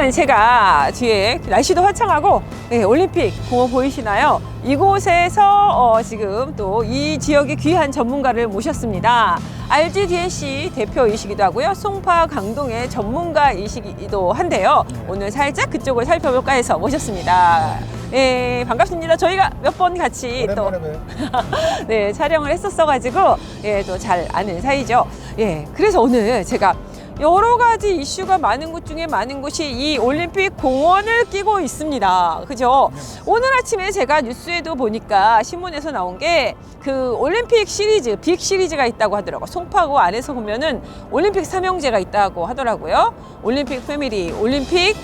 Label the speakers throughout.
Speaker 1: 일단 제가 뒤에 날씨도 화창하고 네, 올림픽 공원 보이시나요? 이곳에서 지금 또 이 지역의 귀한 전문가를 모셨습니다. RGDNC 대표이시기도 하고요. 송파 강동의 전문가이시기도 한데요. 오늘 살짝 그쪽을 살펴볼까 해서 모셨습니다. 네, 반갑습니다. 저희가 몇 번 같이 또 네, 촬영을 했었어가지고 예, 또 잘 아는 사이죠. 예, 그래서 오늘 제가 여러 가지 이슈가 많은 곳 중에 많은 곳이 이 올림픽 공원을 끼고 있습니다. 그죠? 오늘 아침에 제가 뉴스에도 보니까 신문에서 나온 게 그 올림픽 시리즈, 빅 시리즈가 있다고 하더라고요. 송파구 안에서 보면은 올림픽 삼형제가 있다고 하더라고요. 올림픽 패밀리, 올림픽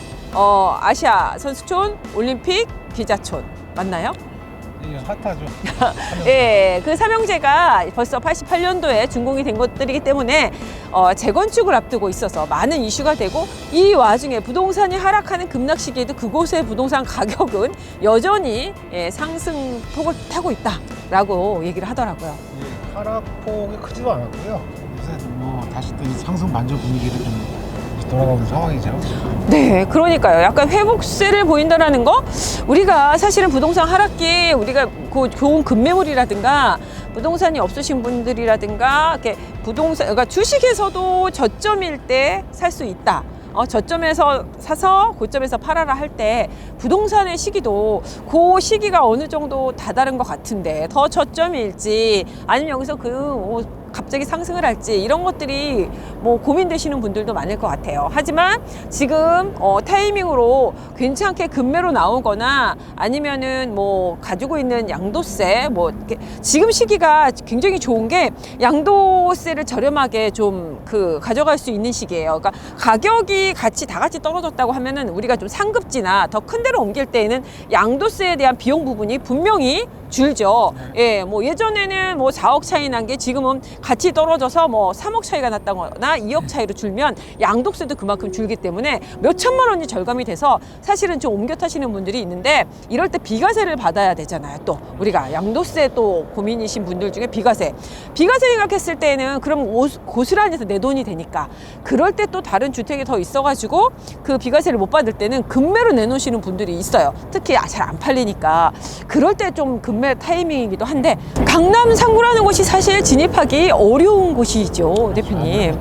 Speaker 1: 아시아 선수촌, 올림픽 기자촌. 맞나요?
Speaker 2: 핫하죠.
Speaker 1: 예, 그 삼형제가 벌써 88년도에 준공이 된 것들이기 때문에 재건축을 앞두고 있어서 많은 이슈가 되고, 이 와중에 부동산이 하락하는 급락 시기에도 그곳의 부동산 가격은 여전히 상승폭을 타고 있다라고 얘기를 하더라고요.
Speaker 2: 예, 하락폭이 크지도 않았고요. 요새 뭐 다시 또 상승 반전 분위기를 좀 돌아가는 상황이죠.
Speaker 1: 네, 그러니까요. 약간 회복세를 보인다라는 거, 우리가 사실은 부동산 하락기에 우리가 그 좋은 급매물이라든가 부동산이 없으신 분들이라든가 이렇게 부동산, 그러니까 주식에서도 저점일 때 살 수 있다. 저점에서 사서 고점에서 팔아라 할 때 부동산의 시기도 그 시기가 어느 정도 다다른 것 같은데, 더 저점일지 아니면 여기서 갑자기 상승을 할지 이런 것들이 뭐 고민되시는 분들도 많을 것 같아요. 하지만 지금 타이밍으로 괜찮게 급매로 나오거나 아니면은 뭐 가지고 있는 양도세 뭐 이렇게 지금 시기가 굉장히 좋은 게 양도세를 저렴하게 좀 가져갈 수 있는 시기예요. 그러니까 가격이 다 같이 떨어졌다고 하면은 우리가 좀 상급지나 더 큰 데로 옮길 때에는 양도세에 대한 비용 부분이 분명히 줄죠. 예, 뭐 예전에는 뭐 4억 차이 난 게 지금은 같이 떨어져서 뭐 3억 차이가 났다거나 2억 차이로 줄면 양도세도 그만큼 줄기 때문에 몇 천만 원이 절감이 돼서 사실은 좀 옮겨 타시는 분들이 있는데, 이럴 때 비과세를 받아야 되잖아요. 또 우리가 양도세 또 고민이신 분들 중에 비과세 생각했을 때는 그럼 고스란히 내 돈이 되니까, 그럴 때 또 다른 주택이 더 있어가지고 그 비과세를 못 받을 때는 급매로 내놓으시는 분들이 있어요. 특히 잘 안 팔리니까. 그럴 때 좀 급매 타이밍이기도 한데, 강남 상구라는 곳이 사실 진입하기 어려운 곳이죠, 대표님.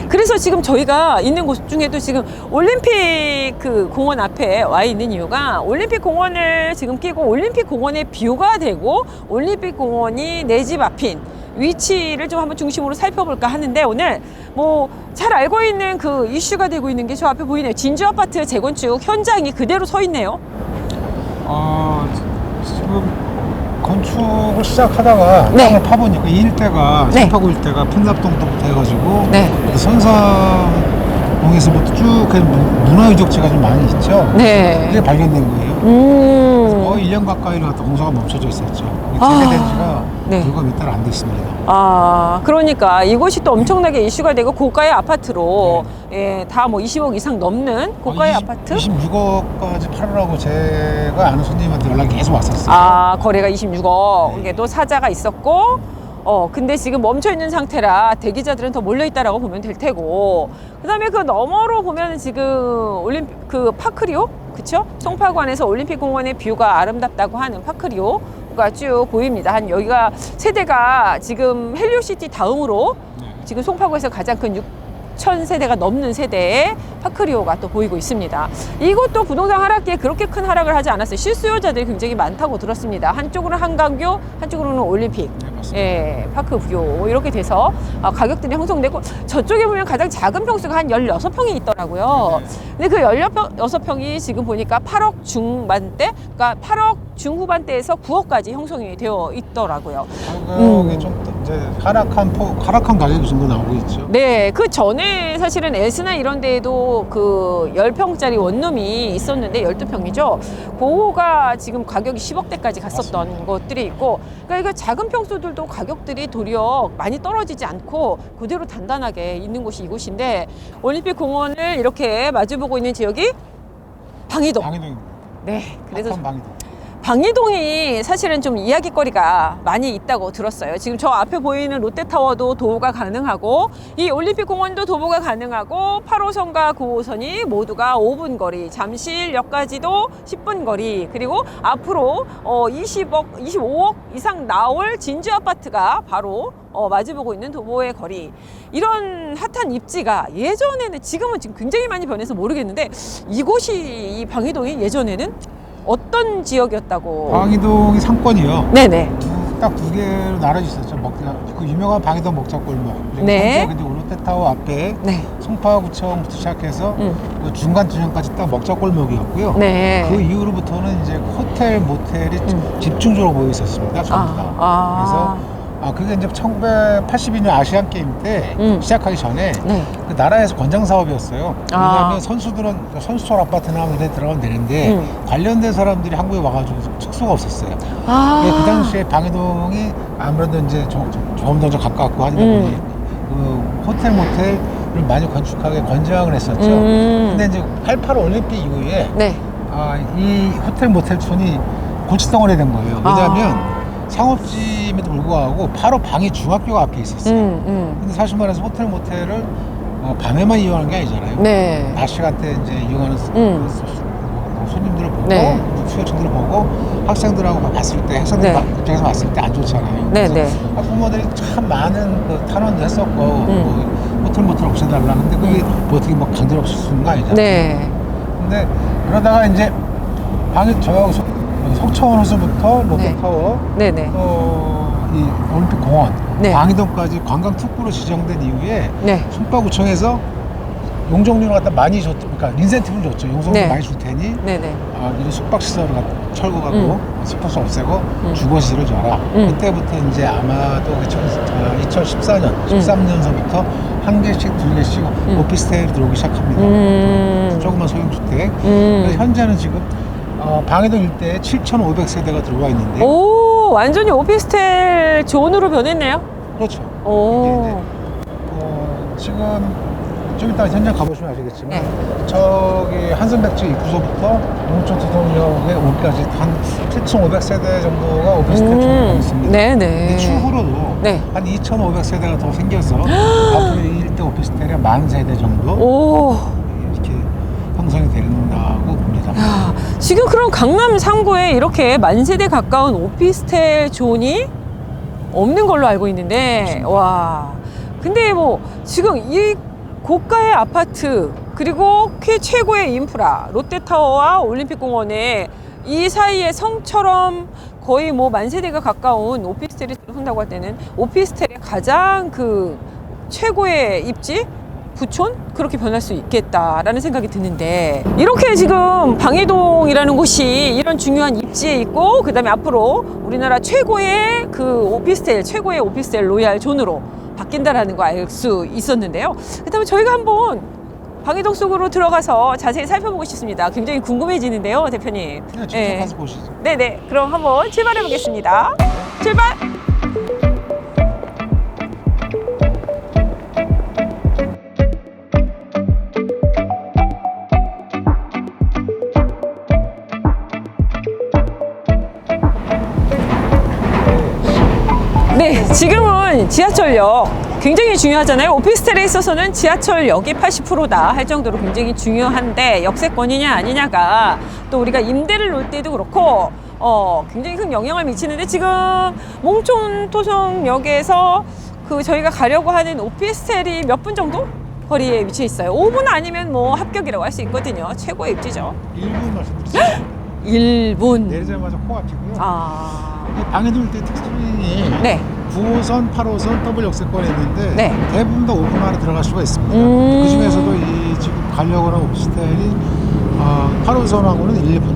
Speaker 1: 그래서 지금 저희가 있는 곳 중에도 지금 올림픽 공원 앞에 와 있는 이유가, 올림픽 공원을 지금 끼고 올림픽 공원의 뷰가 되고 올림픽 공원이 내 집 앞인 위치를 좀 한번 중심으로 살펴볼까 하는데, 오늘 뭐 잘 알고 있는 그 이슈가 되고 있는 게 저 앞에 보이네요. 진주 아파트 재건축 현장이 그대로 서 있네요.
Speaker 2: 지금 건축을 시작하다가
Speaker 1: 네.
Speaker 2: 땅을 파보니까 이 일대가
Speaker 1: 네.
Speaker 2: 송파구 일대가 편납동부터 해가지고
Speaker 1: 네.
Speaker 2: 선사동에서부터 쭉 문화유적지가 좀 많이 있죠.
Speaker 1: 네.
Speaker 2: 그게 발견된 거예요. 거의 1년 가까이를 갖다 공사가 멈춰져 있었죠. 재개된 지가
Speaker 1: 네.
Speaker 2: 불과 몇 달 안 됐습니다.
Speaker 1: 그러니까 이곳이 또 엄청나게 이슈가 되고 고가의 아파트로 예, 다 뭐 20억 이상 넘는 고가의 아파트?
Speaker 2: 26억까지 팔으라고 제가 아는 손님한테 연락이 계속 왔었어요.
Speaker 1: 거래가 26억. 이게 또 사자가 있었고, 근데 지금 멈춰 있는 상태라 대기자들은 더 몰려 있다라고 보면 될 테고, 그 다음에 그 너머로 보면 지금 올림픽 파크리오, 그쵸? 송파구안에서 올림픽 공원의 뷰가 아름답다고 하는 파크리오가 쭉 보입니다. 여기가 세대가 지금 헬리오시티 다음으로 지금 송파구에서 가장 큰 6,000세대가 넘는 세대의 파크리오가 또 보이고 있습니다. 이것도 부동산 하락기에 그렇게 큰 하락을 하지 않았어요. 실수요자들이 굉장히 많다고 들었습니다. 한쪽으로는 한강뷰, 한쪽으로는 올림픽, 예, 파크뷰 이렇게 돼서 가격들이 형성되고, 저쪽에 보면 가장 작은 평수가 한 16평이 있더라고요. 근데 그 16평이 지금 보니까 8억 중반대, 그러니까 8억 중후반대에서 9억까지 형성이 되어 있더라고요.
Speaker 2: 가격이 좀 이제 하락한 가격이 정도 나오고 있죠.
Speaker 1: 네, 그 전에 사실은 엘스나 이런 데에도 10평짜리 원룸이 있었는데 12평이죠. 그거가 지금 가격이 10억대까지 갔었던
Speaker 2: 맞습니다.
Speaker 1: 것들이 있고, 그러니까 작은 평수들도 가격들이 도리어 많이 떨어지지 않고 그대로 단단하게 있는 곳이 이곳인데, 올림픽 공원을 이렇게 마주보고 있는 지역이 방이동.
Speaker 2: 방이동입니다.
Speaker 1: 네, 그래서
Speaker 2: 방이동.
Speaker 1: 방이동이 사실은 좀 이야기거리가 많이 있다고 들었어요. 지금 저 앞에 보이는 롯데타워도 도보가 가능하고 이 올림픽공원도 도보가 가능하고 8호선과 9호선이 모두가 5분 거리, 잠실역까지도 10분 거리, 그리고 앞으로 25억 이상 나올 진주 아파트가 바로 마주보고 있는 도보의 거리. 이런 핫한 입지가 예전에는, 지금은 지금 굉장히 많이 변해서 모르겠는데, 이곳이, 이 방이동이 예전에는 어떤 지역이었다고?
Speaker 2: 방이동이 상권이요.
Speaker 1: 네네.
Speaker 2: 딱 두 개로 나눠져 있었죠. 그 유명한 방이동 먹자골목.
Speaker 1: 네.
Speaker 2: 근데 롯데타워 앞에
Speaker 1: 네.
Speaker 2: 송파구청부터 시작해서 그 중간 주점까지 딱 먹자골목이었고요.
Speaker 1: 네.
Speaker 2: 그 이후로부터는 이제 호텔, 모텔이 집중적으로 모여 있었습니다. 전부 다. 그래서 그게 이제 1982년 아시안 게임 때 시작하기 전에
Speaker 1: 네.
Speaker 2: 그 나라에서 권장 사업이었어요. 왜냐하면 선수들은 선수촌 아파트나 이런 데 들어가면 되는데 관련된 사람들이 한국에 와가지고 숙소가 없었어요. 그 당시에 방이동이 아무래도 이제 조금 더 가깝고 하다 보니 그 호텔, 모텔을 많이 건축하게 권장을 했었죠. 근데 이제 88 올림픽 이후에
Speaker 1: 네.
Speaker 2: 이 호텔, 모텔촌이 골칫덩어리 된 거예요. 왜냐하면 상업지임에도 불구하고 바로 방이 중학교가 앞에 있었어요. 근데 사실 말해서 호텔, 모텔을 밤에만 이용하는 게 아니잖아요.
Speaker 1: 네.
Speaker 2: 낮 시간대 이제 이용하는 손님들을 보고,
Speaker 1: 네.
Speaker 2: 수요층들을 보고, 학생들하고 봤을 때, 학생들
Speaker 1: 네.
Speaker 2: 입장에서 봤을 때 안 좋잖아요.
Speaker 1: 네,
Speaker 2: 그래서
Speaker 1: 네.
Speaker 2: 부모들이 참 많은 그 탄원도 했었고, 뭐 호텔, 모텔 없애달라. 근데 그게 뭐 어떻게 뭐 강제로 없앨 수 있는 거 아니잖아요.
Speaker 1: 네.
Speaker 2: 근데 그러다가 이제 방이 석천호수부터 롯데타워,
Speaker 1: 네네.
Speaker 2: 이 올림픽공원,
Speaker 1: 네.
Speaker 2: 방이동까지 관광 특구로 지정된 이후에
Speaker 1: 네.
Speaker 2: 송파구청에서 용적률을 갖다 많이 줬죠. 그러니까 인센티브를 줬죠. 용적률
Speaker 1: 네.
Speaker 2: 많이 줄 테니
Speaker 1: 네네.
Speaker 2: 이런 숙박시설을 철거하고 스포츠 없애고 주거시설을 줘라. 그때부터 이제 아마도 2014년, 13년서부터 한 개씩, 두 개씩 오피스텔이 들어오기 시작합니다. 조그만 소형주택. 현재는 지금 방이동 일대에 7,500세대가 들어와 있는데.
Speaker 1: 오, 완전히 오피스텔 존으로 변했네요.
Speaker 2: 그렇죠.
Speaker 1: 오.
Speaker 2: 이제, 지금 좀 이따 현장 가보시면 아시겠지만
Speaker 1: 네.
Speaker 2: 저기 한선백지 입구서부터 농촌투동역에 오기까지 한 7,500세대 정도가 오피스텔 존이 있습니다.
Speaker 1: 네네.
Speaker 2: 추후로도
Speaker 1: 네.
Speaker 2: 한 2,500세대가 더 생겨서 앞으로 이 일대 오피스텔이 10,000세대 정도
Speaker 1: 오.
Speaker 2: 이렇게 형성이 된다고 봅니다.
Speaker 1: 야, 지금 그럼 강남 3구에 이렇게 10,000세대 가까운 오피스텔 존이 없는 걸로 알고 있는데, 와. 근데 뭐 지금 이 고가의 아파트, 그리고 최고의 인프라, 롯데타워와 올림픽공원에 이 사이에 성처럼 거의 뭐 10,000세대가 가까운 오피스텔이 들어선다고 할 때는 오피스텔의 가장 그 최고의 입지? 부촌? 그렇게 변할 수 있겠다라는 생각이 드는데, 이렇게 지금 방이동이라는 곳이 이런 중요한 입지에 있고, 그 다음에 앞으로 우리나라 최고의 그 오피스텔, 최고의 오피스텔 로얄 존으로 바뀐다라는 거 알 수 있었는데요. 그 다음에 저희가 한번 방이동 속으로 들어가서 자세히 살펴보고 싶습니다. 굉장히 궁금해지는데요, 대표님.
Speaker 2: 그냥 직접 가서 보시죠.
Speaker 1: 네네. 그럼 한번 출발해 보겠습니다. 출발! 네, 지금은 지하철역 굉장히 중요하잖아요. 오피스텔에 있어서는 지하철역이 80%다 할 정도로 굉장히 중요한데, 역세권이냐 아니냐가 또 우리가 임대를 놓을 때도 그렇고 굉장히 큰 영향을 미치는데, 지금 몽촌토성역에서 그 저희가 가려고 하는 오피스텔이 몇 분 정도 거리에 위치해 있어요. 5분 아니면 뭐 합격이라고 할 수 있거든요. 최고의 입지죠.
Speaker 2: 1분 말씀드리겠습니다.
Speaker 1: 1분.
Speaker 2: 내리자마자 코앞이고요.
Speaker 1: 아,
Speaker 2: 방이동 일대 특징이
Speaker 1: 네.
Speaker 2: 9호선, 8호선 더블 역세권이 있는데
Speaker 1: 네.
Speaker 2: 대부분 다 5분 안에 들어갈 수가 있습니다. 그 중에서도 이 지금 가려고 하는 오피스텔이 8호선하고는 1분.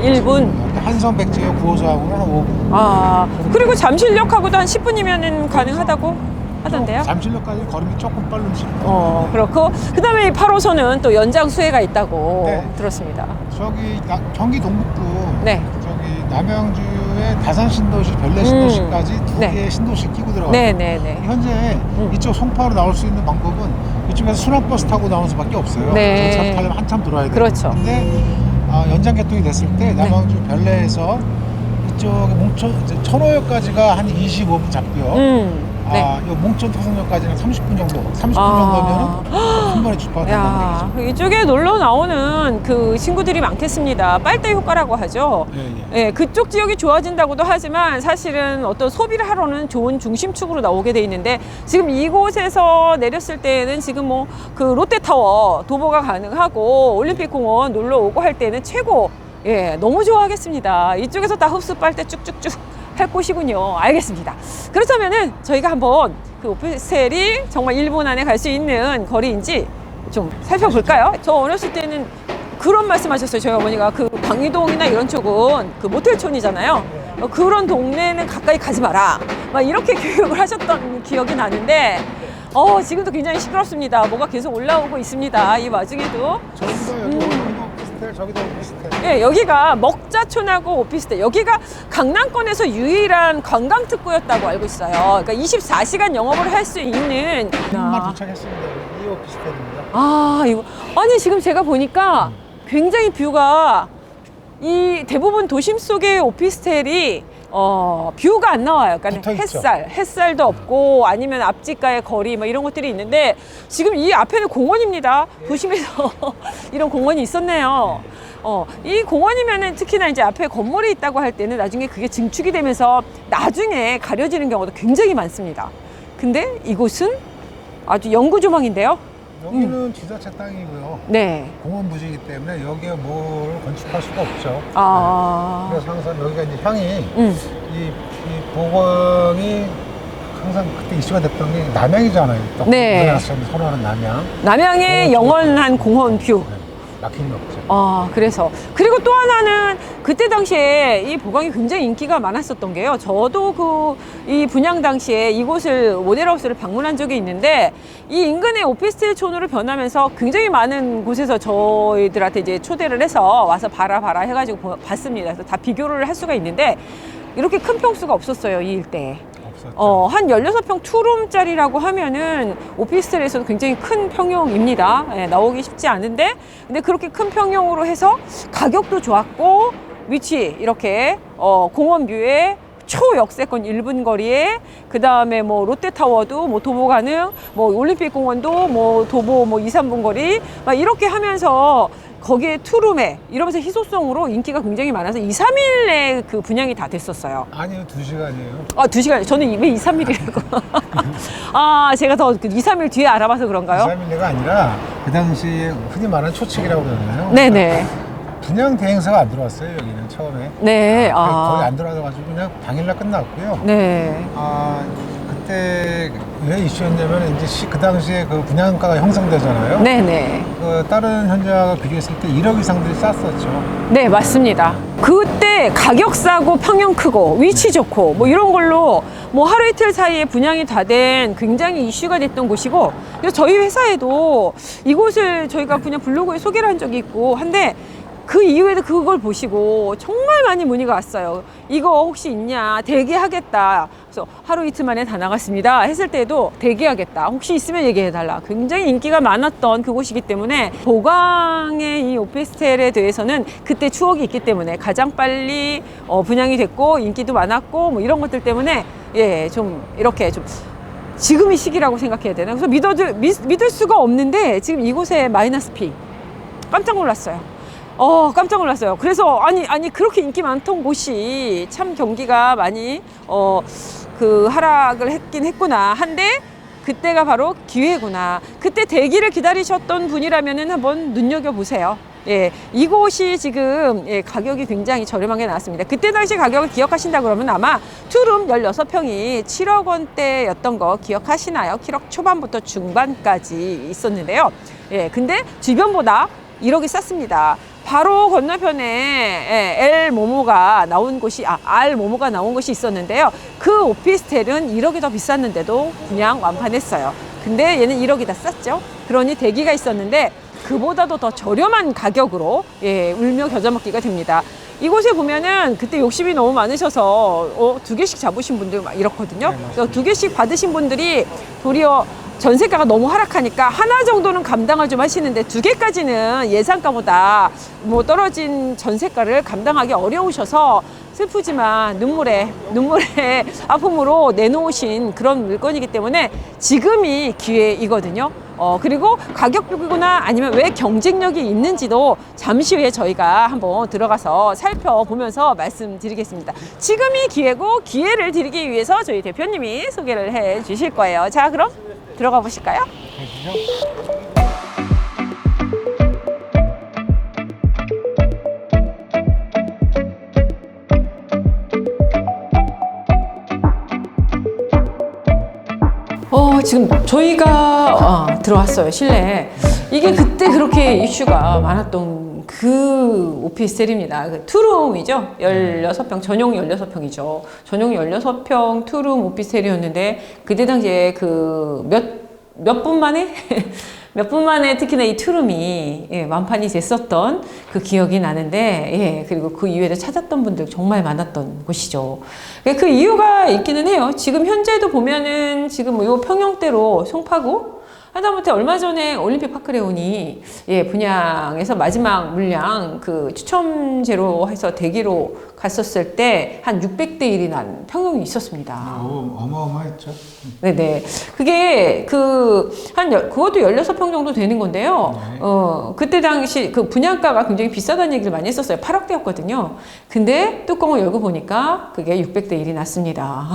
Speaker 1: 1분.
Speaker 2: 한성백제역 9호선하고는 한 5분.
Speaker 1: 그리고 잠실역하고도 한 10분이면 가능하다고 하던데요.
Speaker 2: 잠실역까지 걸음이 조금 빠른 10분.
Speaker 1: 그렇고, 그 다음에 8호선은 또 연장 수혜가 있다고
Speaker 2: 네.
Speaker 1: 들었습니다.
Speaker 2: 저기 경기 동북부
Speaker 1: 네.
Speaker 2: 저기 남양주의 다산 신도시, 별내 신도시까지 두
Speaker 1: 네.
Speaker 2: 개의 신도시 끼고 들어가요.
Speaker 1: 네네네.
Speaker 2: 현재 이쪽 송파로 나올 수 있는 방법은 이쪽에서 순환버스 타고 나오는 수밖에 없어요.
Speaker 1: 네.
Speaker 2: 전차 타려면 한참 돌아야 돼요.
Speaker 1: 그렇죠.
Speaker 2: 근데 연장 개통이 됐을 때 남양주 별내에서 이쪽 몽천 천호역까지가 한 25분 잡고요.
Speaker 1: 네.
Speaker 2: 이 몽천 토성역까지는 30분 정도. 30분 정도면은 한 번에 출발가 된다는 얘기죠.
Speaker 1: 이쪽에 놀러 나오는 그 친구들이 많겠습니다. 빨대 효과라고 하죠. 예, 그쪽 지역이 좋아진다고도 하지만 사실은 어떤 소비를 하러는 좋은 중심축으로 나오게 돼 있는데 지금 이곳에서 내렸을 때는 지금 뭐 그 롯데타워 도보가 가능하고 올림픽공원 놀러 오고 할 때는 최고. 예, 너무 좋아하겠습니다. 이쪽에서 다 흡수 빨대 쭉쭉쭉 할 곳이군요. 알겠습니다. 그렇다면은 저희가 한번 그 오피스텔이 정말 1분 안에 갈 수 있는 거리인지 좀 살펴볼까요? 저 어렸을 때는 그런 말씀하셨어요. 저희 어머니가 그 방이동이나 이런 쪽은 그 모텔촌이잖아요. 그런 동네는 가까이 가지 마라. 막 이렇게 교육을 하셨던 기억이 나는데 지금도 굉장히 시끄럽습니다. 뭐가 계속 올라오고 있습니다. 이 와중에도.
Speaker 2: 저기도 여기 오피스텔, 저기도 오피스텔.
Speaker 1: 예, 여기가 먹자촌하고 오피스텔. 여기가 강남권에서 유일한 관광특구였다고 알고 있어요. 그러니까 24시간 영업을 할 수 있는.
Speaker 2: 만 도착했습니다. 이 오피스텔입니다.
Speaker 1: 이거. 아니, 지금 제가 보니까 굉장히 뷰가 이 대부분 도심 속의 오피스텔이 뷰가 안 나와요. 그러니까 햇살도 없고 아니면 앞집가의 거리 뭐 이런 것들이 있는데 지금 이 앞에는 공원입니다. 도심에서 이런 공원이 있었네요. 이 공원이면은 특히나 이제 앞에 건물이 있다고 할 때는 나중에 그게 증축이 되면서 나중에 가려지는 경우도 굉장히 많습니다. 근데 이곳은 아주 영구조망인데요.
Speaker 2: 여기는 지자체 땅이고요.
Speaker 1: 네.
Speaker 2: 공원 부지이기 때문에 여기에 뭘 건축할 수가 없죠. 그래서 항상 여기가 이제 향이 이 보광이 항상 그때 이슈가 됐던 게 남양이잖아요.
Speaker 1: 네.
Speaker 2: 선호하는 남양.
Speaker 1: 남양의 영원한 공원 뷰.
Speaker 2: 막힘이 없죠.
Speaker 1: 그래서 그리고 또 하나는 그때 당시에 이 보광이 굉장히 인기가 많았었던 게요. 저도 이 분양 당시에 이곳을 모델하우스를 방문한 적이 있는데 이 인근의 오피스텔촌으로 변하면서 굉장히 많은 곳에서 저희들한테 이제 초대를 해서 와서 봐라 해가지고 봤습니다. 그래서 다 비교를 할 수가 있는데 이렇게 큰 평수가 없었어요, 이 일대에. 한 16평 투룸짜리라고 하면은 오피스텔에서도 굉장히 큰 평형입니다. 나오기 쉽지 않은데, 근데 그렇게 큰 평형으로 해서 가격도 좋았고, 위치 이렇게 공원뷰에 초역세권 1분 거리에, 그 다음에 뭐 롯데타워도 뭐 도보 가능, 뭐 올림픽공원도 뭐 도보 뭐 2, 3분 거리, 막 이렇게 하면서 거기에 투룸에 이러면서 희소성으로 인기가 굉장히 많아서 2, 3일에 그 분양이 다 됐었어요.
Speaker 2: 아니요, 2시간이에요.
Speaker 1: 2시간. 저는 왜 2, 3일이라고. 제가 더 2, 3일 뒤에 알아봐서 그런가요?
Speaker 2: 2, 3일내가 아니라 그 당시에 흔히 말하는 초칙이라고 그러잖아요.
Speaker 1: 네네.
Speaker 2: 분양 대행사가 안 들어왔어요, 여기는 처음에.
Speaker 1: 네.
Speaker 2: 거의 안 들어와가지고 그냥 당일날 끝났고요.
Speaker 1: 네.
Speaker 2: 그때 왜 이슈였냐면 이제 그 당시에 그 분양가가 형성되잖아요.
Speaker 1: 네네.
Speaker 2: 다른 현장과 비교했을 때 1억 이상들이 쌌었죠.
Speaker 1: 네, 맞습니다. 그때 가격 싸고 평형 크고 위치 좋고 뭐 이런 걸로 뭐 하루 이틀 사이에 분양이 다 된 굉장히 이슈가 됐던 곳이고, 그래서 저희 회사에도 이곳을 저희가 그냥 블로그에 소개를 한 적이 있고 한데 그 이후에도 그걸 보시고 정말 많이 문의가 왔어요. 이거 혹시 있냐, 대기하겠다. 그래서 하루 이틀 만에 다 나갔습니다 했을 때도 대기하겠다, 혹시 있으면 얘기해달라. 굉장히 인기가 많았던 그곳이기 때문에 보광의 이 오피스텔에 대해서는 그때 추억이 있기 때문에 가장 빨리 분양이 됐고 인기도 많았고 뭐 이런 것들 때문에 좀 이렇게 좀 지금이 시기라고 생각해야 되나. 그래서 믿을 수가 없는데 지금 이곳에 마이너스 P 깜짝 놀랐어요. 깜짝 놀랐어요. 그래서 아니 그렇게 인기 많던 곳이 참 경기가 많이 그 하락을 했긴 했구나 한데 그때가 바로 기회구나. 그때 대기를 기다리셨던 분이라면은 한번 눈여겨보세요. 이곳이 지금 가격이 굉장히 저렴하게 나왔습니다. 그때 당시 가격을 기억하신다 그러면 아마 투룸 16평이 7억 원대였던 거 기억하시나요? 7억 초반부터 중반까지 있었는데요. 근데 주변보다 1억이 쌌습니다. 바로 건너편에 R모모가 나온 곳이 있었는데요. 그 오피스텔은 1억이 더 비쌌는데도 그냥 완판했어요. 근데 얘는 1억이 다 쌌죠. 그러니 대기가 있었는데 그보다도 더 저렴한 가격으로 울며 겨자 먹기가 됩니다. 이곳에 보면은 그때 욕심이 너무 많으셔서 2개씩 잡으신 분들 막 이렇거든요. 그래서 2개씩 받으신 분들이 도리어 전세가가 너무 하락하니까 하나 정도는 감당을 좀 하시는데 두 개까지는 예상가보다 뭐 떨어진 전세가를 감당하기 어려우셔서 슬프지만 눈물에 아픔으로 내놓으신 그런 물건이기 때문에 지금이 기회이거든요. 그리고 가격이거나 아니면 왜 경쟁력이 있는지도 잠시 후에 저희가 한번 들어가서 살펴보면서 말씀드리겠습니다. 지금이 기회고 기회를 드리기 위해서 저희 대표님이 소개를 해 주실 거예요. 자, 그럼 들어가 보실까요?
Speaker 2: 가시죠.
Speaker 1: 지금 저희가 들어왔어요, 실내에. 이게 그때 그렇게 이슈가 많았던 그 오피스텔입니다. 그 투룸이죠. 16평, 전용 16평이죠. 전용 16평 투룸 오피스텔이었는데, 그때 당시에 몇 분 만에? 몇 분 만에 특히나 이 투룸이 완판이 됐었던 그 기억이 나는데, 그리고 그 이후에도 찾았던 분들 정말 많았던 곳이죠. 그 이유가 있기는 해요. 지금 현재도 보면은 지금 요 평형대로 송파구 하다못해 얼마 전에 올림픽 파크레온이 분양에서 마지막 물량 그 추첨제로 해서 대기로 갔었을 때 한 600대 1이 난 평형이 있었습니다.
Speaker 2: 어마어마했죠.
Speaker 1: 네네. 그게 그것도 16평 정도 되는 건데요.
Speaker 2: 네.
Speaker 1: 그때 당시 그 분양가가 굉장히 비싸다는 얘기를 많이 했었어요. 8억대였거든요. 근데 뚜껑을 열고 보니까 그게 600대 1이 났습니다.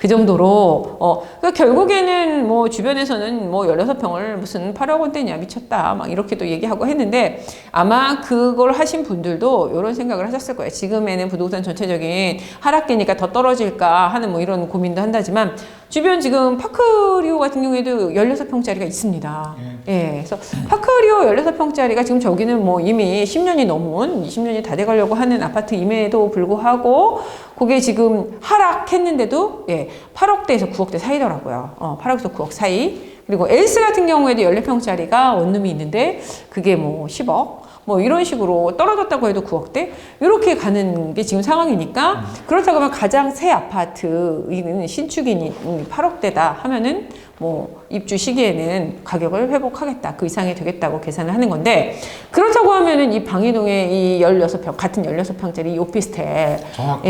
Speaker 1: 그 정도로, 그러니까 결국에는 뭐 주변에서는 뭐 16평을 무슨 8억 원대냐 미쳤다. 막 이렇게도 얘기하고 했는데 아마 그걸 하신 분들도 이런 생각을 하셨을 거예요. 지금에는 부동산 전체적인 하락기니까 더 떨어질까 하는 뭐 이런 고민도 한다지만 주변 지금 파크리오 같은 경우에도 16평짜리가 있습니다. 그래서 파크리오 16평짜리가 지금 저기는 뭐 이미 10년이 넘은 20년이 다 돼가려고 하는 아파트임에도 불구하고 그게 지금 하락했는데도 8억대에서 9억대 사이더라고요. 8억에서 9억 사이. 그리고 엘스 같은 경우에도 14평짜리가 원룸이 있는데 그게 뭐 10억. 뭐 이런 식으로 떨어졌다고 해도 9억대 이렇게 가는 게 지금 상황이니까 그렇다고 하면 가장 새 아파트는 신축이니 8억대다 하면은 뭐 입주 시기에는 가격을 회복하겠다 그 이상이 되겠다고 계산을 하는 건데 그렇다고 하면은 이 방이동의 이 16평 같은 16평짜리 이 오피스텔
Speaker 2: 정확히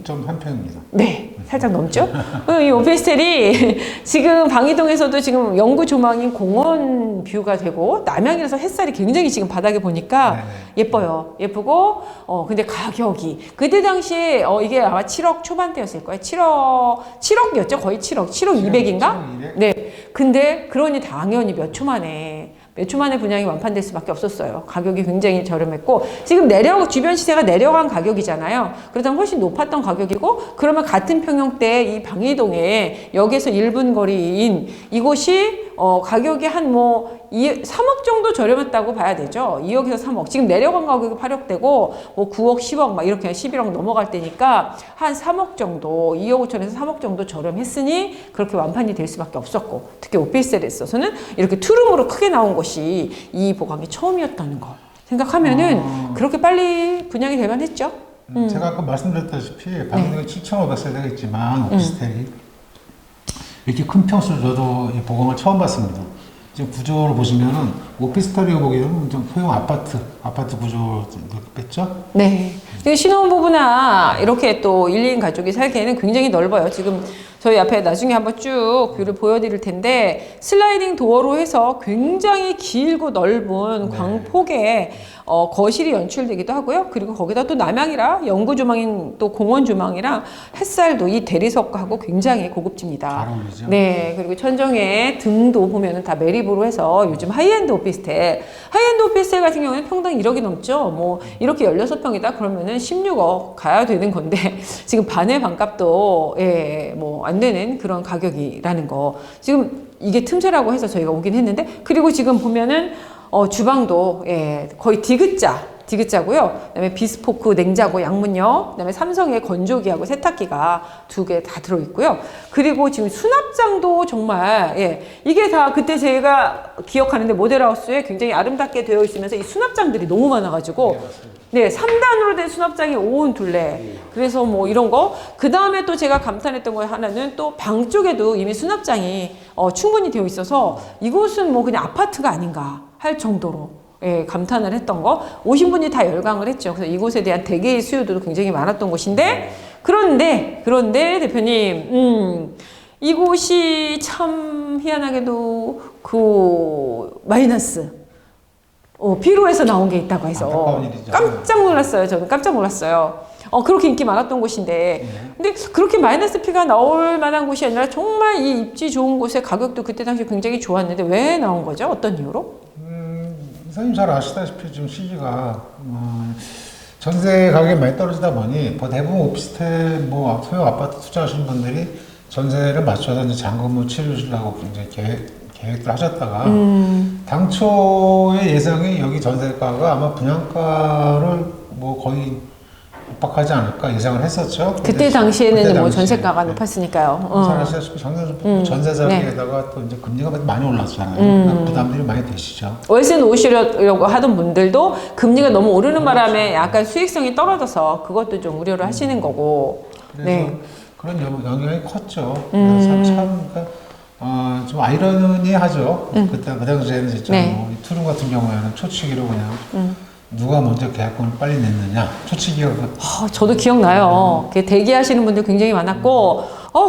Speaker 2: 16.3평입니다.
Speaker 1: 네, 살짝 넘죠? 이 오피스텔이 지금 방이동에서도 지금 영구 조망인 공원 뷰가 되고 남향이라서 햇살이 굉장히 지금 바닥에 보니까 예뻐요. 예쁘고 근데 가격이 그때 당시에 이게 아마 7억 초반대였을 거예요. 7억이었죠. 거의 7억 200인가? 네. 근데 그러니 당연히 몇 초 만에 분양이 완판될 수밖에 없었어요. 가격이 굉장히 저렴했고 지금 주변 시세가 내려간 가격이잖아요. 그렇다면 훨씬 높았던 가격이고 그러면 같은 평형대 이 방이동에 역에서 1분 거리인 이곳이 가격이 한 3억 정도 저렴했다고 봐야 되죠. 2억에서 3억. 지금 내려간 가격이 8억대고 뭐 9억, 10억 막 이렇게 11억 넘어갈 때니까 한 3억 정도, 2억 5천에서 3억 정도 저렴했으니 그렇게 완판이 될 수밖에 없었고 특히 오피스텔에 있어서는 이렇게 투룸으로 크게 나온 것이 이 보강이 처음이었다는 거 생각하면은 그렇게 빨리 분양이 될 만했죠.
Speaker 2: 제가 아까 말씀드렸다시피 방금 7,500세대가 있지만 오피스텔이 이렇게 큰 평수를 저도 이 보강을 처음 봤습니다. 지금 구조를 보시면은 오피스텔이고 보기에는 좀 소형 아파트 구조 뺐죠?
Speaker 1: 네. 신혼부부나 이렇게 또 1인 가족이 살기에는 굉장히 넓어요. 지금 저희 앞에 나중에 한번 쭉 뷰를 보여드릴 텐데 슬라이딩 도어로 해서 굉장히 길고 넓은 광폭의 거실이 연출되기도 하고요. 그리고 거기다 또 남향이라 영구 조망인 또 공원 조망이랑 햇살도 이 대리석하고 굉장히 고급집니다.
Speaker 2: 잘 어울리죠?
Speaker 1: 네. 그리고 천정에 등도 보면은 다 매립으로 해서 요즘 하이엔드 오피스텔 같은 경우는 평당 1억이 넘죠. 뭐 이렇게 16평이다 그러면은 16억 가야 되는 건데 지금 반의 반값도 뭐 안 되는 그런 가격이라는 거. 지금 이게 틈새라고 해서 저희가 오긴 했는데 그리고 지금 보면은 주방도 거의 디귿자 디귿자고요. 그다음에 비스포크 냉장고 양문형, 그다음에 삼성의 건조기하고 세탁기가 2개 다 들어있고요. 그리고 지금 수납장도 정말 이게 다 그때 제가 기억하는데 모델하우스에 굉장히 아름답게 되어 있으면서 이 수납장들이 너무 많아가지고 3단으로 된 수납장이 온 둘레. 그래서 뭐 이런 거. 그 다음에 또 제가 감탄했던 거 하나는 또 방 쪽에도 이미 수납장이 충분히 되어 있어서 이곳은 뭐 그냥 아파트가 아닌가 할 정도로 감탄을 했던 거. 오신 분이 다 열광을 했죠. 그래서 이곳에 대한 대개의 수요도 굉장히 많았던 곳인데, 그런데 대표님, 이곳이 참 희한하게도 그 마이너스 비로에서 나온 게 있다고 해서 깜짝 놀랐어요. 저는 깜짝 놀랐어요. 그렇게 인기 많았던 곳인데, 근데 그렇게 마이너스 피가 나올 만한 곳이 아니라 정말 이 입지 좋은 곳의 가격도 그때 당시 굉장히 좋았는데 왜 나온 거죠? 어떤 이유로?
Speaker 2: 선생님 잘 아시다시피 지금 시기가 전세 가격이 많이 떨어지다 보니 대부분 오피스텔 뭐 소형 아파트 투자하시는 분들이 전세를 맞춰서 이제 잔금을 치르시려고 이제 계획들 하셨다가 당초의 예상이 여기 전세가가 아마 분양가를 뭐 거의 압박하지 않을까 예상을 했었죠.
Speaker 1: 그때 당시에는 뭐 전세가가 높았으니까요.
Speaker 2: 잘 아시다시피 전세 자리에다가 또 이제 금리가 많이 올랐잖아요. 부담들이 많이 되시죠.
Speaker 1: 월세 놓으시려고 하던 분들도 금리가 너무 오르는 바람에 약간 수익성이 떨어져서 그것도 좀 우려를 하시는 거고.
Speaker 2: 그래서 그런 영향이 컸죠. 참 좀 아이러니하죠. 그때 그 당시에는 진짜 뭐 투룸 같은 경우에는 초치기로 그냥 누가 먼저 계약금을 빨리 냈느냐 초치기가
Speaker 1: 저도 기억나요. 대기하시는 분들 굉장히 많았고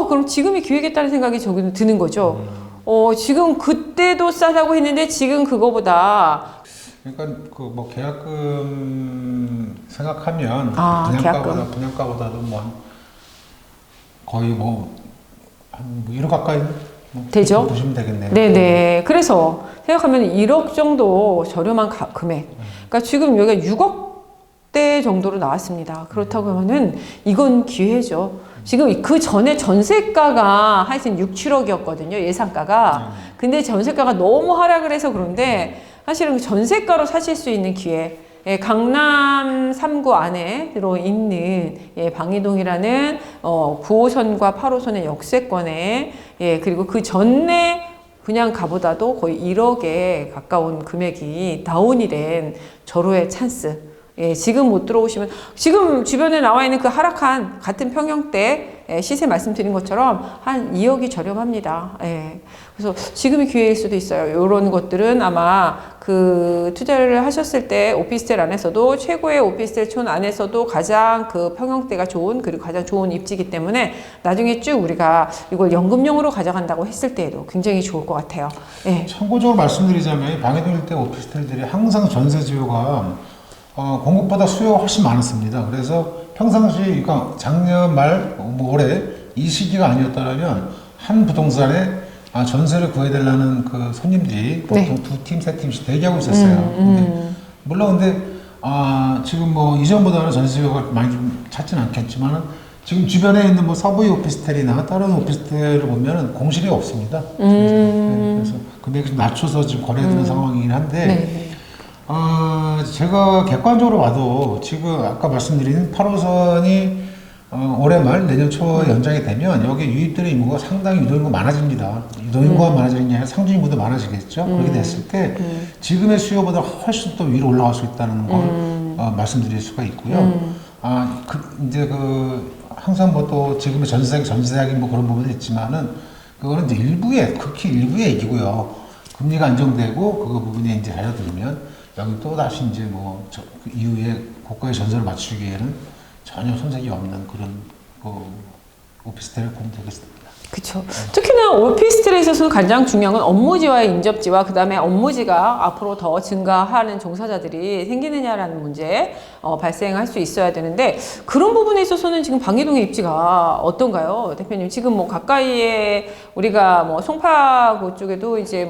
Speaker 1: 그럼 지금이 기회겠다는 생각이 저는 드는 거죠. 지금 그때도 싸다고 했는데 지금 그거보다
Speaker 2: 그러니까 그 뭐 계약금 생각하면 분양가보다도 뭐 거의 뭐 한 1억 가까이
Speaker 1: 되죠.
Speaker 2: 보시면 되겠네요.
Speaker 1: 네네. 그래서 생각하면 1억 정도 저렴한 금액. 그러니까 지금 여기가 6억대 정도로 나왔습니다. 그렇다고 하면은 이건 기회죠. 지금 그 전에 전세가가 하여튼 6, 7억이었거든요. 예상가가. 근데 전세가가 너무 하락을 해서 그런데 사실은 전세가로 사실 수 있는 기회. 강남 3구 안에 들어있는 방이동이라는 9호선과 8호선의 역세권에 그리고 그 전에 분양가보다도 거의 1억에 가까운 금액이 다운이 된 절호의 찬스. 지금 못 들어오시면 지금 주변에 나와 있는 그 하락한 같은 평형대 시세 말씀드린 것처럼 한 2억이 저렴합니다. 그래서 지금이 기회일 수도 있어요. 이런 것들은 아마 그 투자를 하셨을 때 오피스텔 안에서도 최고의 오피스텔 촌 안에서도 가장 그 평형대가 좋은 그리고 가장 좋은 입지이기 때문에 나중에 쭉 우리가 이걸 연금용으로 가져간다고 했을 때에도 굉장히 좋을 것 같아요.
Speaker 2: 참고적으로 말씀드리자면 방해동 일대 오피스텔들이 항상 전세 수요가 공급보다 수요가 훨씬 많았습니다. 그래서 평상시 그러니까 작년 말 올해 이 시기가 아니었다면 한 부동산에 전세를 구해달라는 그 손님들이 보통 2팀, 3팀씩 대기하고 있었어요. 물론 근데 지금 뭐 이전보다는 전세 수요가 많이 좀 찾지는 않겠지만 지금 주변에 있는 뭐 서부의 오피스텔이나 다른 오피스텔을 보면은 공실이 없습니다. 그래서 금액을 좀 낮춰서 지금 거래되는 상황이긴 한데 제가 객관적으로 봐도 지금 아까 말씀드린 8호선이 올해 말 내년 초 연장이 되면 여기 유입되는 인구가 상당히 유도인구가 많아집니다. 유도인구가 많아지는 게 아니라 상주 인구도 많아지겠죠. 그렇게 됐을 때 지금의 수요보다 훨씬 또 위로 올라갈 수 있다는 걸 말씀드릴 수가 있고요. 이제 항상 뭐 또 지금의 전세사기 뭐 그런 부분이 있지만은 그거는 이제 극히 일부의 얘기고요. 금리가 안정되고 그 부분이 이제 잘려들면 여기 또 다시 이제 그 이후에 고가의 전세를 맞추기에는 전혀 손색이 없는 그런 오피스텔을 보면 되겠습니다.
Speaker 1: 그렇죠. 특히나 오피스텔에 있어서는 가장 중요한 건 업무지와의 인접지와 그 다음에 업무지가 앞으로 더 증가하는 종사자들이 생기느냐라는 문제 발생할 수 있어야 되는데 그런 부분에 있어서는 지금 방이동의 입지가 어떤가요, 대표님? 지금 뭐 가까이에 우리가 뭐 송파구 쪽에도 이제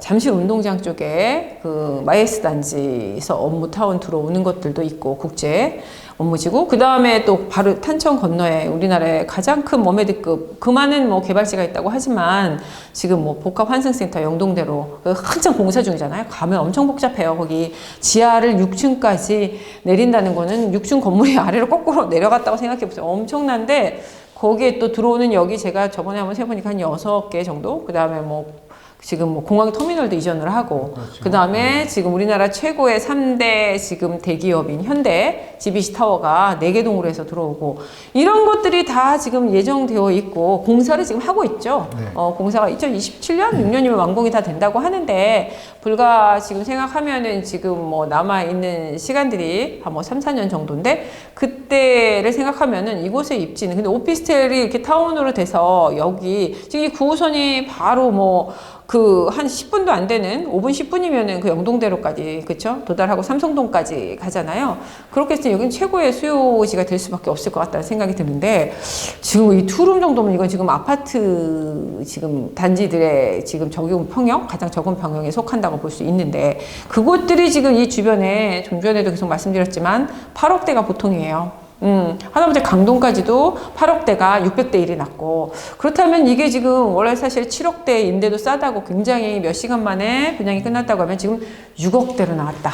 Speaker 1: 잠실 운동장 쪽에 그 마이애스 단지에서 업무타운 들어오는 것들도 있고 국제 업무지구. 그 다음에 또 바로 탄천 건너에 우리나라의 가장 큰 머메드급, 그 많은 뭐 개발지가 있다고 하지만 지금 뭐 복합환승센터 영동대로 한창 공사 중이잖아요. 가면 엄청 복잡해요. 거기 지하를 6층까지 내린다는 거는 6층 건물이 아래로 거꾸로 내려갔다고 생각해 보세요. 엄청난데 거기에 또 들어오는 역이 제가 저번에 한번 세보니까 한 6개 정도? 그 다음에 뭐 지금 뭐 공항 터미널도 이전을 하고,
Speaker 2: 그렇죠.
Speaker 1: 그 다음에 지금 우리나라 최고의 3대 지금 대기업인 현대 GBC 타워가 4개 동으로 해서 들어오고, 이런 것들이 다 지금 예정되어 있고, 공사를 지금 하고 있죠.
Speaker 2: 네.
Speaker 1: 공사가 2027년, 6년이면 완공이 다 된다고 하는데, 불과 지금 생각하면은 지금 뭐 남아있는 시간들이 한 뭐 3, 4년 정도인데, 그때를 생각하면은 이곳의 입지는, 근데 오피스텔이 이렇게 타운으로 돼서 여기, 지금 이 9호선이 바로 뭐, 한 10분도 안 되는 5분 10분이면은 그 영동대로까지 그쵸 도달하고 삼성동까지 가잖아요. 그렇게 해서 여기는 최고의 수요지가 될 수밖에 없을 것 같다는 생각이 드는데, 지금 이 투룸 정도면 이건 지금 아파트 지금 단지들의 지금 적용 평형 가장 적은 평형에 속한다고 볼 수 있는데, 그곳들이 지금 이 주변에 좀 전에도 계속 말씀드렸지만 8억대가 보통이에요. 하다못해 강동까지도 8억대가 600대 1이 났고, 그렇다면 이게 지금 원래 사실 7억대인데도 싸다고 굉장히 몇 시간 만에 분양이 끝났다고 하면 지금 6억대로 나왔다.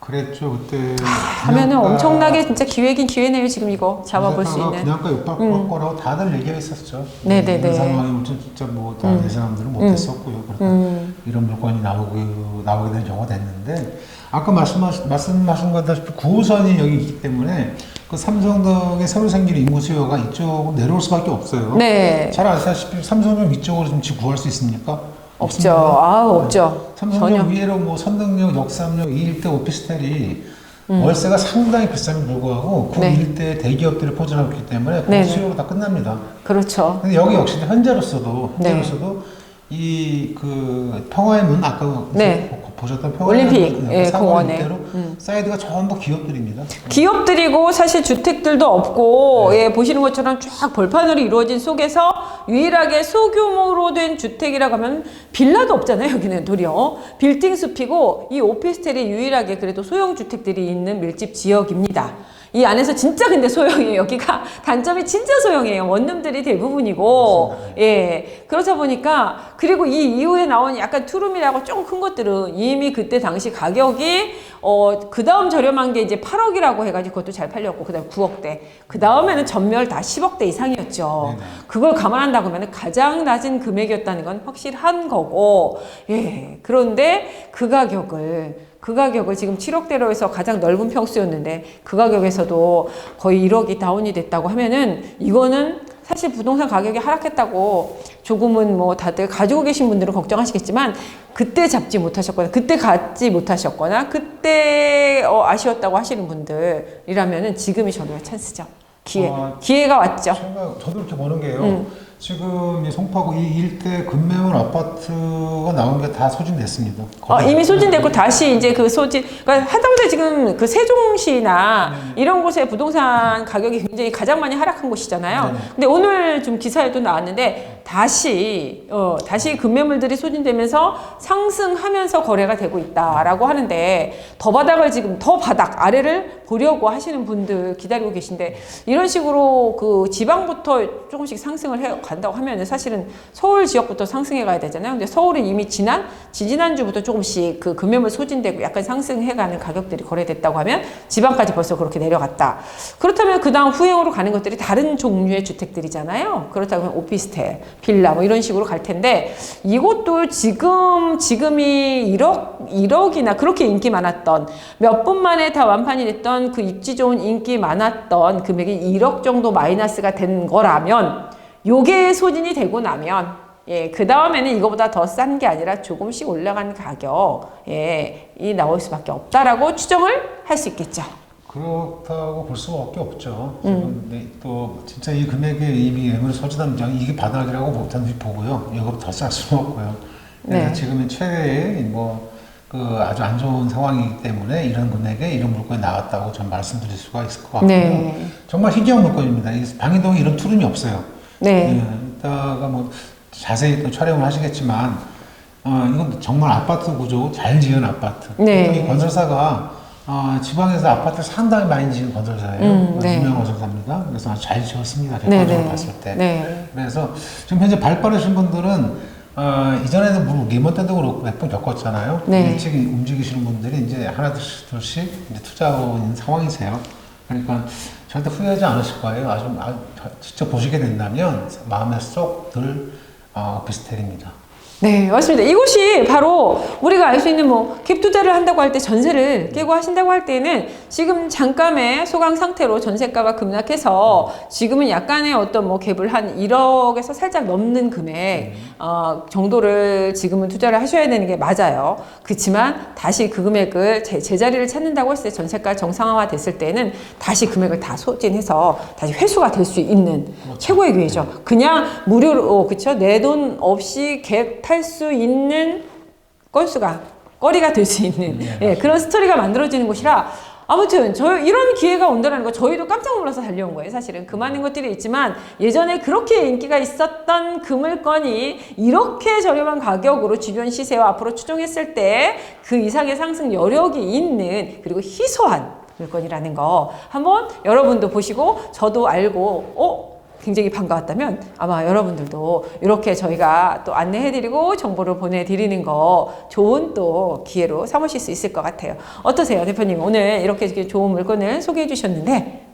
Speaker 2: 그랬죠 그때.
Speaker 1: 하면은 엄청나게 진짜 기회긴 기회네요. 지금 이거 잡아볼 수 있는.
Speaker 2: 분양가 육박할 거라고 다들 얘기가 있었죠.
Speaker 1: 네네네.
Speaker 2: 이런 상황이 진짜 뭐 다른 사람들은 못했었고요. 그러니까 이런 물건이 나오게 된 경우가 됐는데, 아까 말씀하신 것 같다시피 9호선이 여기 있기 때문에 그 삼성동에 새로 생긴 인구 수요가 이쪽으로 내려올 수밖에 없어요.
Speaker 1: 네.
Speaker 2: 잘 아시다시피 삼성동 위쪽으로 좀 집 구할 수 있습니까?
Speaker 1: 없죠. 없죠.
Speaker 2: 삼성동
Speaker 1: 전혀.
Speaker 2: 위로 뭐 선릉역, 역삼역 이 일대 오피스텔이 월세가 상당히 비쌈에 불구하고 그
Speaker 1: 네.
Speaker 2: 일대 대기업들이 포진하고 있기 때문에 그
Speaker 1: 네네.
Speaker 2: 수요가 다 끝납니다.
Speaker 1: 그렇죠.
Speaker 2: 근데 여기 역시 현재로서도
Speaker 1: 네.
Speaker 2: 이 그 평화의 문 아까
Speaker 1: 네.
Speaker 2: 보셨던 평화의
Speaker 1: 올림픽,
Speaker 2: 문
Speaker 1: 예,
Speaker 2: 사고
Speaker 1: 공원에.
Speaker 2: 일대로 사이드가 전부 기업들입니다.
Speaker 1: 기업들이고 사실 주택들도 없고,
Speaker 2: 네.
Speaker 1: 예, 보시는 것처럼 쫙 벌판으로 이루어진 속에서 유일하게 소규모로 된 주택이라고 하면 빌라도 없잖아요. 여기는 도리어 빌딩 숲이고, 이 오피스텔이 유일하게 그래도 소형 주택들이 있는 밀집 지역입니다. 이 안에서 진짜 근데 소형이에요. 여기가 단점이 진짜 소형이에요. 원룸들이 대부분이고, 예, 그러다 보니까, 그리고 이 이후에 나온 약간 투룸이라고 좀 큰 것들은 이미 그때 당시 가격이 그 다음 저렴한 게 이제 8억이라고 해가지고 그것도 잘 팔렸고, 그 다음에 9억대, 그 다음에는 전멸 다 10억대 이상이었죠.
Speaker 2: 네네.
Speaker 1: 그걸 감안한다고 하면 가장 낮은 금액이었다는 건 확실한 거고, 예, 그런데 그 가격을 지금 7억대로 해서 가장 넓은 평수였는데 그 가격에서도 거의 1억이 다운이 됐다고 하면은, 이거는 사실 부동산 가격이 하락했다고 조금은 뭐 다들 가지고 계신 분들은 걱정하시겠지만, 그때 잡지 못하셨거나 그때 갖지 못하셨거나 그때 아쉬웠다고 하시는 분들이라면은 지금이 저도의 찬스죠. 기회가 왔죠.
Speaker 2: 저도 이렇게 보는 게요. 지금 이 송파구 이 일대 금매물 아파트가 나온 게 다 소진됐습니다.
Speaker 1: 이미 소진됐고 다시 이제 그 소진, 그러니까 하다못해 지금 그 세종시나 이런 곳의 부동산 가격이 굉장히 가장 많이 하락한 곳이잖아요.
Speaker 2: 네네.
Speaker 1: 근데 오늘 좀 기사에도 나왔는데 다시 금매물들이 소진되면서 상승하면서 거래가 되고 있다라고 하는데, 더 바닥 아래를 보려고 하시는 분들 기다리고 계신데, 이런 식으로 그 지방부터 조금씩 상승을 해 간다고 하면은 사실은 서울 지역부터 상승해 가야 되잖아요. 근데 서울은 이미 지지난주부터 조금씩 그 금매물 소진되고 약간 상승해 가는 가격들이 거래됐다고 하면 지방까지 벌써 그렇게 내려갔다. 그렇다면 그 다음 후행으로 가는 것들이 다른 종류의 주택들이잖아요. 그렇다고 하면 오피스텔, 빌라 뭐 이런 식으로 갈 텐데, 이것도 지금이 1억이나 그렇게 인기 많았던, 몇 분 만에 다 완판이 됐던 그 입지 좋은 인기 많았던 금액이 1억 정도 마이너스가 된 거라면, 요게 소진이 되고 나면, 예, 그 다음에는 이거보다 더 싼 게 아니라 조금씩 올라간 가격, 예, 이 나올 수밖에 없다라고 추정을 할 수 있겠죠.
Speaker 2: 그렇다고 볼 수밖에 없죠. 근데 또 진짜 이 금액에 이미 매물 소진하면 이게 바닥이라고 보고요. 이거보다 더 쌀 수는 없고요.
Speaker 1: 네.
Speaker 2: 지금은 최대의 아주 안 좋은 상황이기 때문에 이런 금액에 이런 물건이 나왔다고 전 말씀드릴 수가 있을 것 같고요.
Speaker 1: 네.
Speaker 2: 정말 희귀한 물건입니다. 방이동에 이런 투룸이 없어요.
Speaker 1: 네.
Speaker 2: 이따가 뭐 자세히 또 촬영을 하시겠지만, 이건 정말 아파트 구조 잘 지은 아파트.
Speaker 1: 네.
Speaker 2: 이 건설사가 지방에서 아파트 상당히 많이 지은 건설사예요.
Speaker 1: 네.
Speaker 2: 유명한 건설사입니다. 그래서 아주 잘 지었습니다.
Speaker 1: 네,
Speaker 2: 객관적으로
Speaker 1: 네.
Speaker 2: 봤을 때.
Speaker 1: 네.
Speaker 2: 그래서 지금 현재 발 빠르신 분들은 이전에는 뭐 리먼 때도 그렇고 몇 번 겪었잖아요.
Speaker 1: 네.
Speaker 2: 일찍 움직이시는 분들이 이제 하나 둘씩 이제 투자하고 있는 상황이세요. 그러니까 절대 후회하지 않으실 거예요. 아주 직접 보시게 된다면 마음에 쏙 들 오피스텔입니다.
Speaker 1: 네, 맞습니다. 이곳이 바로 우리가 알 수 있는 뭐 갭 투자를 한다고 할 때 전세를 깨고 하신다고 할 때는 지금 잠깐의 소강 상태로 전세가가 급락해서 지금은 약간의 어떤 뭐 갭을 한 1억에서 살짝 넘는 금액 정도를 지금은 투자를 하셔야 되는 게 맞아요. 그렇지만 다시 그 금액을 제자리를 찾는다고 했을 때 전세가 정상화 됐을 때는 다시 금액을 다 소진해서 다시 회수가 될 수 있는 최고의 기회죠. 그냥 무료로 그쵸? 내 돈 없이 갭 탈 수 있는 거리가 될 수 있는 그런 스토리가 만들어지는 곳이라 아무튼 이런 기회가 온다는 거 저희도 깜짝 놀라서 달려온 거예요. 사실은 그 많은 것들이 있지만 예전에 그렇게 인기가 있었던 그 물건이 이렇게 저렴한 가격으로 주변 시세와 앞으로 추정했을 때 그 이상의 상승 여력이 있는 그리고 희소한 물건이라는 거 한번 여러분도 보시고 저도 알고 굉장히 반가웠다면 아마 여러분들도 이렇게 저희가 또 안내해드리고 정보를 보내드리는 거 좋은 또 기회로 삼으실 수 있을 것 같아요. 어떠세요, 대표님? 오늘 이렇게 좋은 물건을 소개해 주셨는데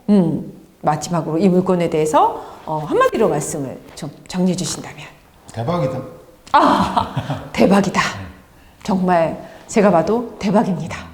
Speaker 1: 마지막으로 이 물건에 대해서 한마디로 말씀을 좀 정리해 주신다면.
Speaker 2: 대박이다.
Speaker 1: 대박이다. 정말 제가 봐도 대박입니다.